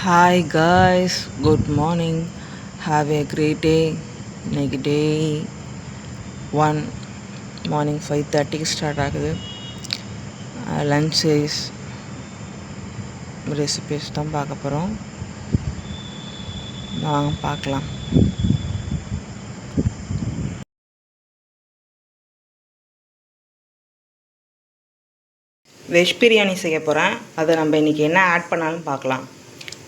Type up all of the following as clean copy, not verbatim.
Hi guys, good morning. Have a great day. இன்னைக்கு day 1 morning 5:30 start ஆகுது. Lunch series recipes தான் பார்க்க போகிறோம். வாங்க பார்க்கலாம். வெஜ் பிரியாணி செய்ய போகிறேன். அதை நம்ம இன்றைக்கி என்ன ஆட் பண்ணாலும் பார்க்கலாம்.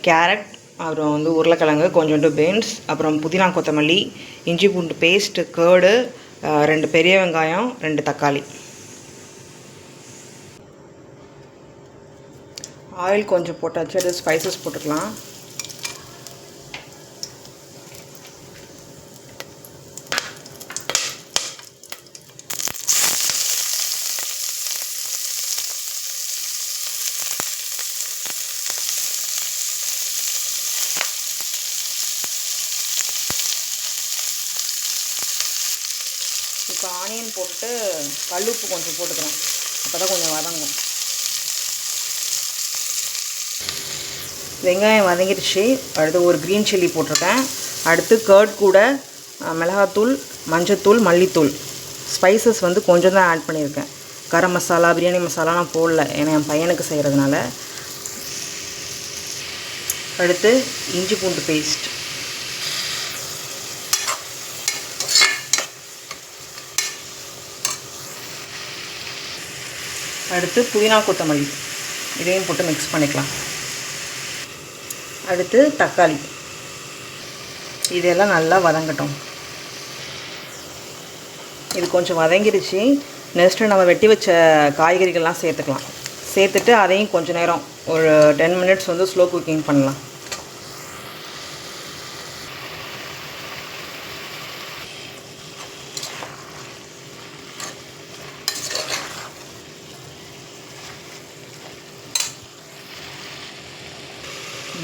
கேரட், அப்புறம் உருளைக்கிழங்கு, கொஞ்சோண்டு பீன்ஸ், அப்புறம் புதினா, கொத்தமல்லி, இஞ்சி பூண்டு பேஸ்ட்டு, கேர்டு, 2 பெரிய வெங்காயம், 2 தக்காளி. ஆயில் கொஞ்சம் போட்டாச்சு. அது ஸ்பைசஸ் போட்டுக்கலாம். இப்போ ஆனியன் போட்டுட்டு கல்லுப்பு கொஞ்சம் போட்டுக்கிறேன். அப்போ தான் கொஞ்சம் வதங்கும். வெங்காயம் வதங்கிடுச்சு. அடுத்து ஒரு க்ரீன் சில்லி போட்டிருக்கேன். அடுத்து கர்ட் கூட மிளகாத்தூள், மஞ்சத்தூள், மல்லித்தூள், ஸ்பைசஸ் கொஞ்சம் தான் ஆட் பண்ணியிருக்கேன். கரம் மசாலா, பிரியாணி மசாலா நான் போடல, ஏன்னா என் பையனுக்கு செய்கிறதுனால. அடுத்து இஞ்சி பூண்டு பேஸ்ட், அடுத்து புதினா, கொத்தமல்லி, இதையும் போட்டு மிக்ஸ் பண்ணிக்கலாம். அடுத்து தக்காளி, இதெல்லாம் நல்லா வதங்கட்டும். இது கொஞ்சம் வதங்கிடுச்சு. நெக்ஸ்ட்டு நம்ம வெட்டி வச்ச காய்கறிகள்லாம் சேர்த்துக்கலாம். சேர்த்துட்டு அதையும் கொஞ்சம் நேரம் ஒரு 10 மினிட்ஸ் ஸ்லோ குக்கிங் பண்ணலாம்.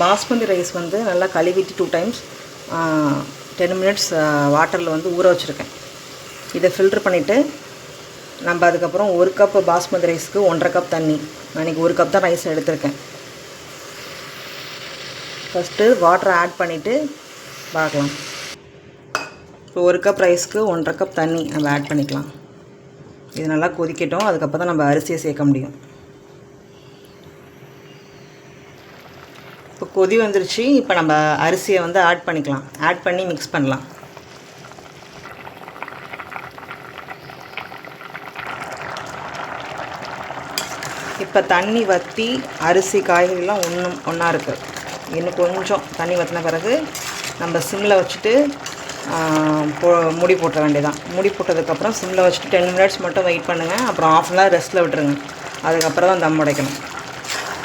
பாஸ்மதி ரைஸ் நல்லா கழுவிட்டு 2 டைம்ஸ் 10 மினிட்ஸ் வாட்டரில் ஊற வச்சுருக்கேன். இதை ஃபில்ட்ரு பண்ணிவிட்டு நம்ம அதுக்கப்புறம் 1 கப் பாஸ்மதி ரைஸ்க்கு 1.5 கப் தண்ணி. நான் இன்றைக்கி 1 கப் தான் ரைஸ் எடுத்திருக்கேன். ஃபஸ்ட்டு வாட்டரை ஆட் பண்ணிவிட்டு பார்க்கலாம். இப்போ 1 கப் ரைஸ்க்கு 1.5 கப் தண்ணி நம்ம ஆட் பண்ணிக்கலாம். இது நல்லா கொதிக்கட்டும். அதுக்கப்புறம் தான் நம்ம அரிசியை சேர்க்க முடியும். இப்போ கொதி வந்துருச்சு. இப்போ நம்ம அரிசியை ஆட் பண்ணிக்கலாம். ஆட் பண்ணி மிக்ஸ் பண்ணலாம். இப்போ தண்ணி வற்றி அரிசி காய்கறிலாம் ஒன்றா இருக்குது. இன்னும் கொஞ்சம் தண்ணி வற்றின பிறகு நம்ம சிம்மில் வச்சுட்டு மூடி போட்ட வேண்டியதான். மூடி போட்டதுக்கப்புறம் சிம்மில் வச்சுட்டு 10 மினிட்ஸ் மட்டும் வெயிட் பண்ணுங்கள். அப்புறம் ஆஃப் அன் ஹவர் ரெஸ்ட்டில் விட்டுருங்க. அதுக்கப்புறம் தான் தம் உடைக்கணும்.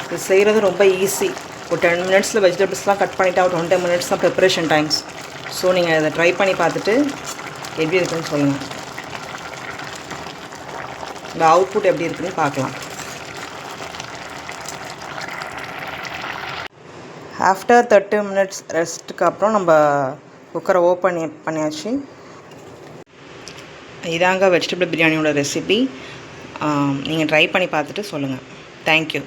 இது செய்கிறது ரொம்ப ஈஸி. ஒரு 10 மினிட்ஸில் வெஜிடபிள்ஸ்லாம் கட் பண்ணிவிட்டு ஒரு 20 மினிட்ஸ் தான் ப்ரிப்பரேஷன் டைம்ஸ். ஸோ நீங்கள் இதை ட்ரை பண்ணி பார்த்துட்டு எப்படி இருக்குன்னு சொல்லுங்கள். இந்த அவுட்புட் எப்படி இருக்குதுன்னு பார்க்கலாம். ஆஃப்டர் 30 மினிட்ஸ் ரெஸ்ட்டுக்கு அப்புறம் நம்ம குக்கரை ஓப்பன் பண்ணியாச்சு. இதாங்க வெஜிடபிள் பிரியாணியோட ரெசிபி. நீங்கள் ட்ரை பண்ணி பார்த்துட்டு சொல்லுங்கள். தேங்க்யூ.